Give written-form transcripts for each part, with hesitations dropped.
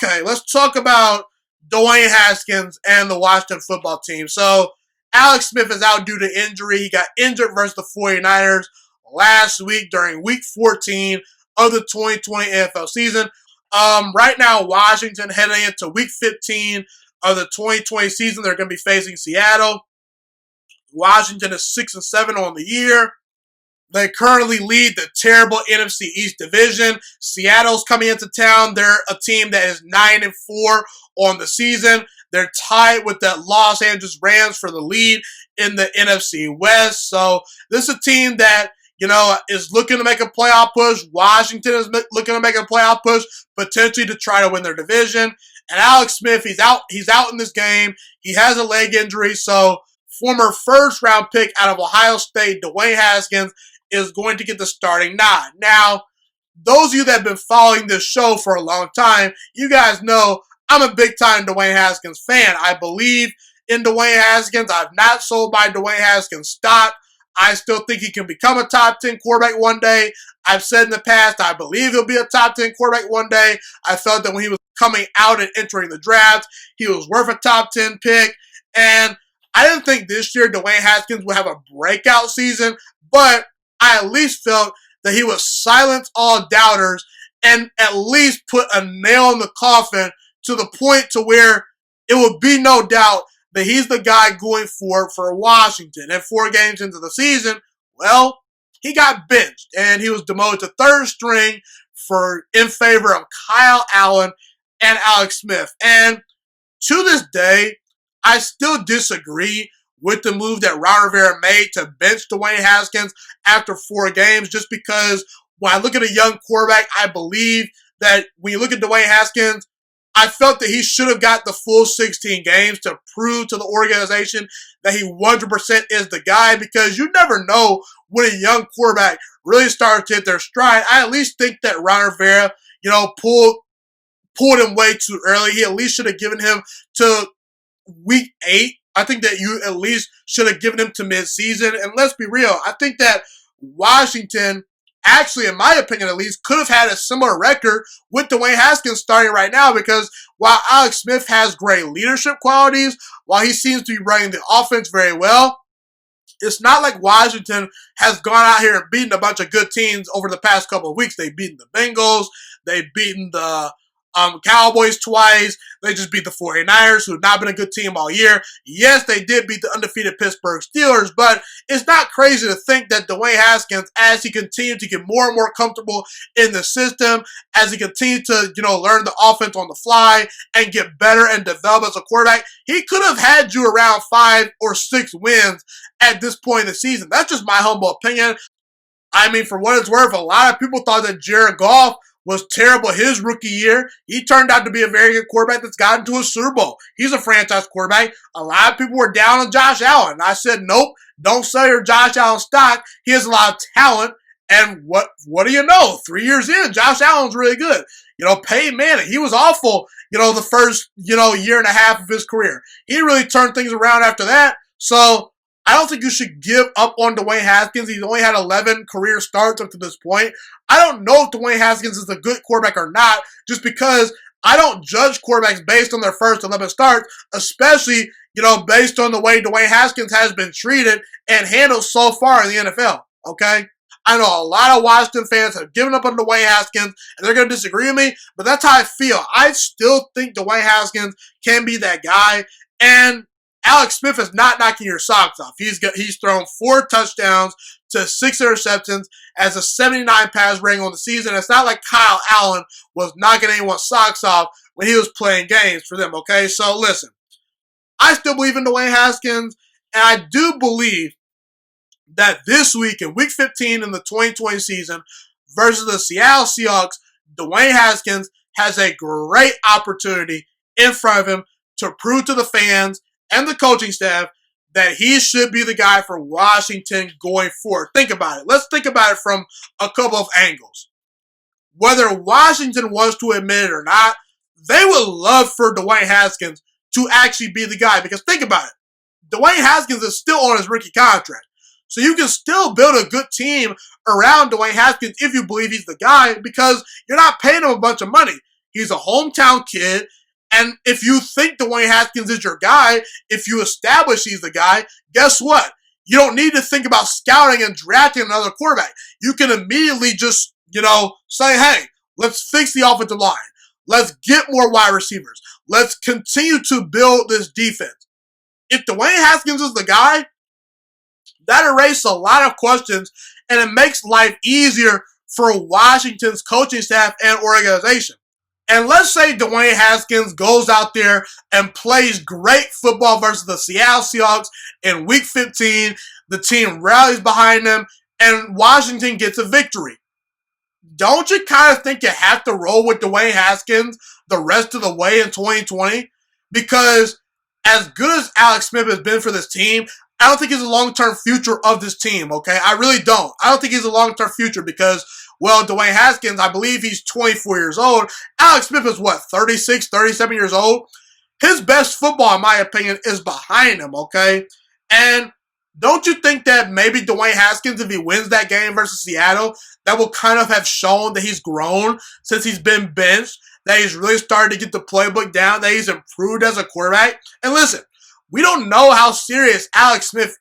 Okay, let's talk about Dwayne Haskins and the Washington football team. So, Alex Smith is out due to injury. He got injured versus the 49ers last week during week 14 of the 2020 NFL season. Right now, Washington heading into week 15 of the 2020 season. They're going to be facing Seattle. Washington is 6-7 on the year. They currently lead the terrible NFC East division. Seattle's coming into town. They're a team that is 9-4 on the season. They're tied with the Los Angeles Rams for the lead in the NFC West. So this is a team that, is looking to make a playoff push. Washington is looking to make a playoff push, potentially to try to win their division. And Alex Smith, he's out in this game. He has a leg injury. So former first-round pick out of Ohio State, Dwayne Haskins, is going to get the starting nod. Now, those of you that have been following this show for a long time, you guys know I'm a big-time Dwayne Haskins fan. I believe in Dwayne Haskins. I've not sold my Dwayne Haskins stock. I still think he can become a top 10 quarterback one day. I've said in the past, I believe he'll be a top 10 quarterback one day. I felt that when he was coming out and entering the draft, he was worth a top 10 pick. And I didn't think this year Dwayne Haskins would have a breakout season, but I at least felt that he would silence all doubters and at least put a nail in the coffin to the point to where it would be no doubt that he's the guy going for Washington. And 4 games into the season, well, he got benched and he was demoted to third string in favor of Kyle Allen and Alex Smith. And to this day, I still disagree with the move that Ron Rivera made to bench Dwayne Haskins after 4 games, just because when I look at a young quarterback, I believe that when you look at Dwayne Haskins, I felt that he should have got the full 16 games to prove to the organization that he 100% is the guy, because you never know when a young quarterback really starts to hit their stride. I at least think that Ron Rivera, pulled him way too early. He at least should have given him to week 8. I think that you at least should have given him to midseason. And let's be real, I think that Washington, actually, in my opinion at least, could have had a similar record with Dwayne Haskins starting right now, because while Alex Smith has great leadership qualities, while he seems to be running the offense very well, it's not like Washington has gone out here and beaten a bunch of good teams over the past couple of weeks. They've beaten the Bengals. They've beaten the Cowboys twice. They just beat the 49ers, who have not been a good team all year. Yes, they did beat the undefeated Pittsburgh Steelers, but it's not crazy to think that Dwayne Haskins, as he continued to get more and more comfortable in the system, as he continued to, learn the offense on the fly and get better and develop as a quarterback, he could have had you around 5 or 6 wins at this point in the season. That's just my humble opinion. I mean, for what it's worth, a lot of people thought that Jared Goff was terrible his rookie year. He turned out to be a very good quarterback that's gotten to a Super Bowl. He's a franchise quarterback. A lot of people were down on Josh Allen. I said, nope, don't sell your Josh Allen stock. He has a lot of talent. And what do you know? 3 years in, Josh Allen's really good. Peyton Manning, he was awful, the first, year and a half of his career. He really turned things around after that. So I don't think you should give up on Dwayne Haskins. He's only had 11 career starts up to this point. I don't know if Dwayne Haskins is a good quarterback or not, just because I don't judge quarterbacks based on their first 11 starts, especially, based on the way Dwayne Haskins has been treated and handled so far in the NFL, okay? I know a lot of Washington fans have given up on Dwayne Haskins, and they're going to disagree with me, but that's how I feel. I still think Dwayne Haskins can be that guy, and Alex Smith is not knocking your socks off. He's thrown 4 touchdowns to 6 interceptions as a 79 pass rating on the season. It's not like Kyle Allen was knocking anyone's socks off when he was playing games for them, okay? So listen, I still believe in Dwayne Haskins, and I do believe that this week, in week 15 in the 2020 season versus the Seattle Seahawks, Dwayne Haskins has a great opportunity in front of him to prove to the fans and the coaching staff that he should be the guy for Washington going forward. Think about it. Let's think about it from a couple of angles. Whether Washington wants to admit it or not, they would love for Dwayne Haskins to actually be the guy, because think about it. Dwayne Haskins is still on his rookie contract. So you can still build a good team around Dwayne Haskins if you believe he's the guy, because you're not paying him a bunch of money. He's a hometown kid. And if you think Dwayne Haskins is your guy, if you establish he's the guy, guess what? You don't need to think about scouting and drafting another quarterback. You can immediately just, say, hey, let's fix the offensive line. Let's get more wide receivers. Let's continue to build this defense. If Dwayne Haskins is the guy, that erases a lot of questions, and it makes life easier for Washington's coaching staff and organization. And let's say Dwayne Haskins goes out there and plays great football versus the Seattle Seahawks in Week 15. The team rallies behind them, and Washington gets a victory. Don't you kind of think you have to roll with Dwayne Haskins the rest of the way in 2020? Because as good as Alex Smith has been for this team, I don't think he's a long-term future of this team, okay? I really don't. I don't think he's a long-term future because, Dwayne Haskins, I believe he's 24 years old. Alex Smith is, 36, 37 years old? His best football, in my opinion, is behind him, okay? And don't you think that maybe Dwayne Haskins, if he wins that game versus Seattle, that will kind of have shown that he's grown since he's been benched, that he's really started to get the playbook down, that he's improved as a quarterback? And listen, we don't know how serious Alex Smith's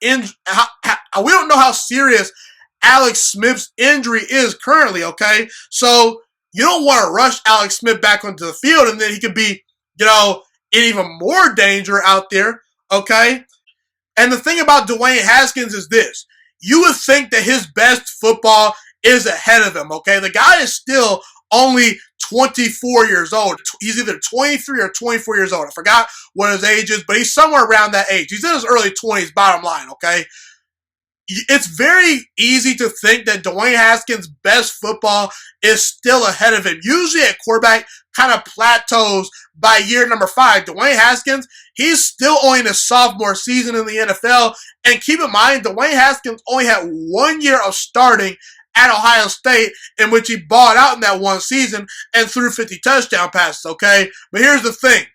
injury is currently, okay? So you don't want to rush Alex Smith back onto the field and then he could be, in even more danger out there, okay? And the thing about Dwayne Haskins is this. You would think that his best football is ahead of him, okay? The guy is still only 24 years old. He's either 23 or 24 years old. I forgot what his age is, but he's somewhere around that age. He's in his early 20s, bottom line, okay? It's very easy to think that Dwayne Haskins' best football is still ahead of him. Usually a quarterback kind of plateaus by year number 5. Dwayne Haskins, he's still only in his sophomore season in the NFL. And keep in mind, Dwayne Haskins only had 1 year of starting at Ohio State, in which he balled out in that one season and threw 50 touchdown passes, okay? But here's the thing.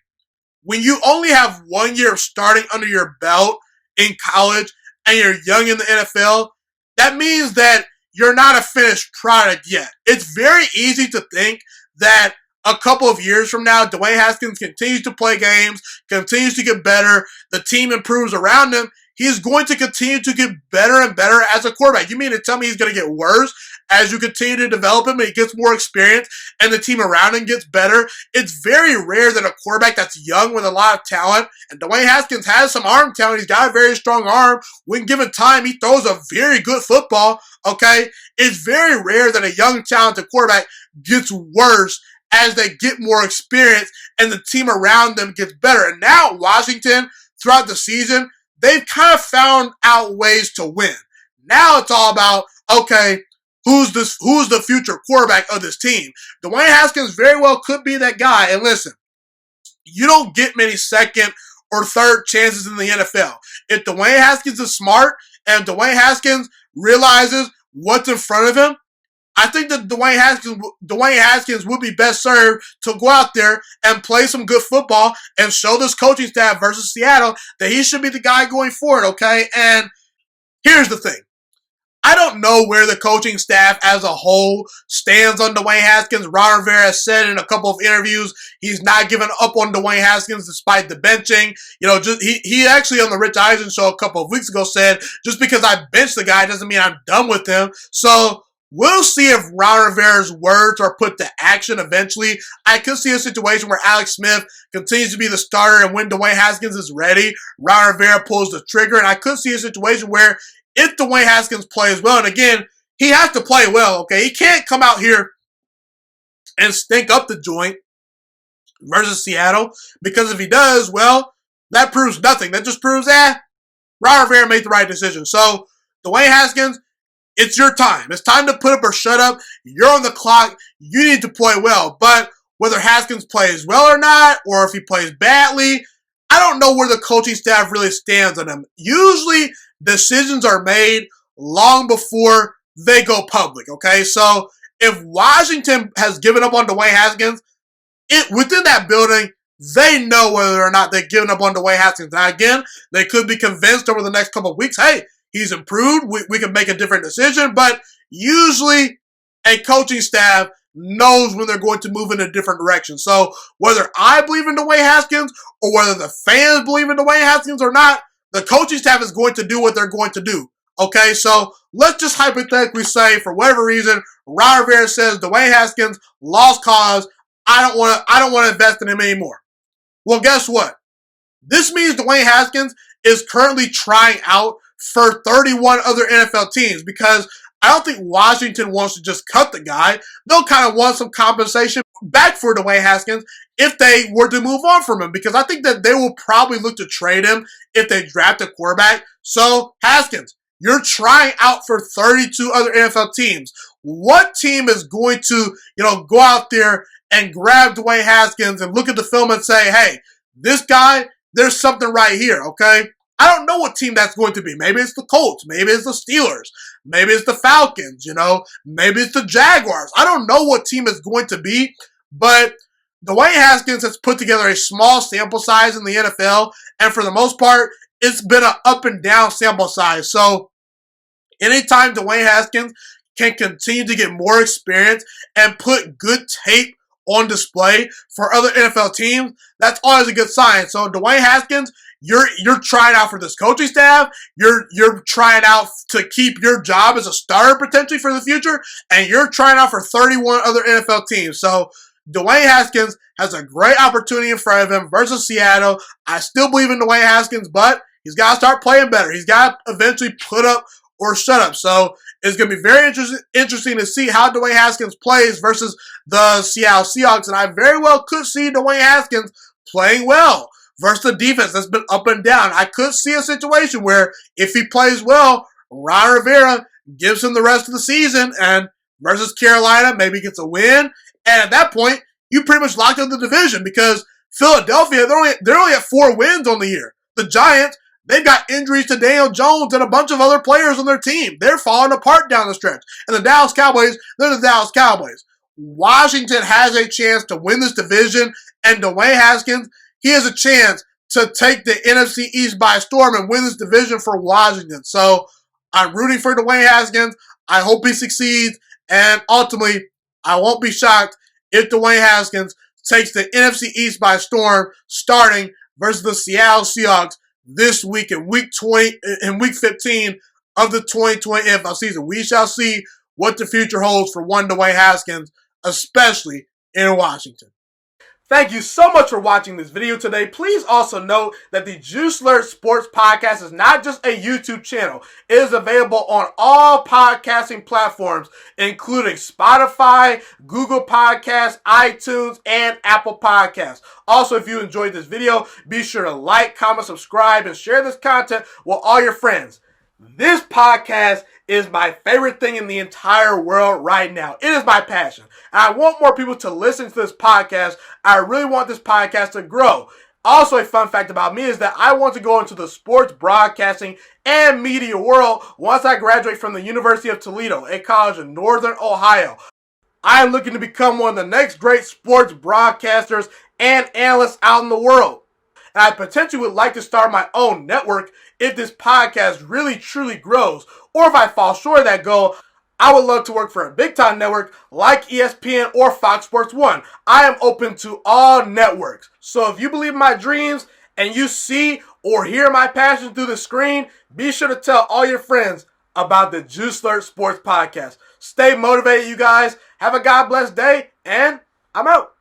When you only have 1 year of starting under your belt in college and you're young in the NFL, that means that you're not a finished product yet. It's very easy to think that a couple of years from now, Dwayne Haskins continues to play games, continues to get better, the team improves around him. He's going to continue to get better and better as a quarterback. You mean to tell me he's going to get worse as you continue to develop him and he gets more experience and the team around him gets better? It's very rare that a quarterback that's young with a lot of talent, and Dwayne Haskins has some arm talent. He's got a very strong arm. When given time, he throws a very good football, okay? It's very rare that a young, talented quarterback gets worse as they get more experience and the team around them gets better. And now Washington, throughout the season, they've kind of found out ways to win. Now it's all about, okay, who's the future quarterback of this team? Dwayne Haskins very well could be that guy. And listen, you don't get many second or third chances in the NFL. If Dwayne Haskins is smart and Dwayne Haskins realizes what's in front of him, I think that Dwayne Haskins would be best served to go out there and play some good football and show this coaching staff versus Seattle that he should be the guy going forward, okay? And here's the thing. I don't know where the coaching staff as a whole stands on Dwayne Haskins. Ron Rivera has said in a couple of interviews he's not giving up on Dwayne Haskins despite the benching. He actually on the Rich Eisen show a couple of weeks ago said, just because I benched the guy doesn't mean I'm done with him. So we'll see if Ron Rivera's words are put to action eventually. I could see a situation where Alex Smith continues to be the starter, and when Dwayne Haskins is ready, Ron Rivera pulls the trigger. And I could see a situation where if Dwayne Haskins plays well, and again, he has to play well, okay? He can't come out here and stink up the joint versus Seattle, because if he does, well, that proves nothing. That just proves, Ron Rivera made the right decision. So, Dwayne Haskins, it's your time. It's time to put up or shut up. You're on the clock. You need to play well. But whether Haskins plays well or not, or if he plays badly, I don't know where the coaching staff really stands on him. Usually, decisions are made long before they go public, okay? So, if Washington has given up on Dwayne Haskins, within that building, they know whether or not they've given up on Dwayne Haskins. Now, again, they could be convinced over the next couple of weeks, hey, he's improved. We can make a different decision. But usually a coaching staff knows when they're going to move in a different direction. So whether I believe in Dwayne Haskins or whether the fans believe in Dwayne Haskins or not, the coaching staff is going to do what they're going to do. Okay, so let's just hypothetically say, for whatever reason, Ron Rivera says Dwayne Haskins lost cause. I don't want to invest in him anymore. Well, guess what? This means Dwayne Haskins is currently trying out for 31 other NFL teams because I don't think Washington wants to just cut the guy. They'll kind of want some compensation back for Dwayne Haskins if they were to move on from him, because I think that they will probably look to trade him if they draft a quarterback. So, Haskins, you're trying out for 32 other NFL teams. What team is going to, go out there and grab Dwayne Haskins and look at the film and say, hey, this guy, there's something right here, okay? I don't know what team that's going to be. Maybe it's the Colts. Maybe it's the Steelers. Maybe it's the Falcons, Maybe it's the Jaguars. I don't know what team it's going to be, but Dwayne Haskins has put together a small sample size in the NFL, and for the most part, it's been an up and down sample size. So anytime Dwayne Haskins can continue to get more experience and put good tape on display for other NFL teams, that's always a good sign. So Dwayne Haskins, you're trying out for this coaching staff. You're trying out to keep your job as a starter potentially for the future, and you're trying out for 31 other NFL teams. So Dwayne Haskins has a great opportunity in front of him versus Seattle. I still believe in Dwayne Haskins, but he's got to start playing better. He's got to eventually put up or shut up. So it's going to be very interesting to see how Dwayne Haskins plays versus the Seattle Seahawks, and I very well could see Dwayne Haskins playing well versus the defense that's been up and down. I could see a situation where if he plays well, Ron Rivera gives him the rest of the season, and versus Carolina, maybe gets a win. And at that point, you pretty much locked up the division because Philadelphia, they're only at 4 wins on the year. The Giants, they've got injuries to Daniel Jones and a bunch of other players on their team. They're falling apart down the stretch. And the Dallas Cowboys, they're the Dallas Cowboys. Washington has a chance to win this division, and Dwayne Haskins, he has a chance to take the NFC East by storm and win this division for Washington. So I'm rooting for Dwayne Haskins. I hope he succeeds, and ultimately, I won't be shocked if Dwayne Haskins takes the NFC East by storm, starting versus the Seattle Seahawks this week in week 15 of the 2020 NFL season. We shall see what the future holds for one Dwayne Haskins, especially in Washington. Thank you so much for watching this video today. Please also note that the Juiciest Sports Podcast is not just a YouTube channel. It is available on all podcasting platforms, including Spotify, Google Podcasts, iTunes, and Apple Podcasts. Also, if you enjoyed this video, be sure to like, comment, subscribe, and share this content with all your friends. This podcast is my favorite thing in the entire world right now. It is my passion. And I want more people to listen to this podcast. I really want this podcast to grow. Also, a fun fact about me is that I want to go into the sports broadcasting and media world once I graduate from the University of Toledo, a college in Northern Ohio. I am looking to become one of the next great sports broadcasters and analysts out in the world. And I potentially would like to start my own network if this podcast really truly grows. Or if I fall short of that goal, I would love to work for a big-time network like ESPN or Fox Sports 1. I am open to all networks. So if you believe in my dreams and you see or hear my passion through the screen, be sure to tell all your friends about the Juiciest Sports Podcast. Stay motivated, you guys. Have a God-blessed day, and I'm out.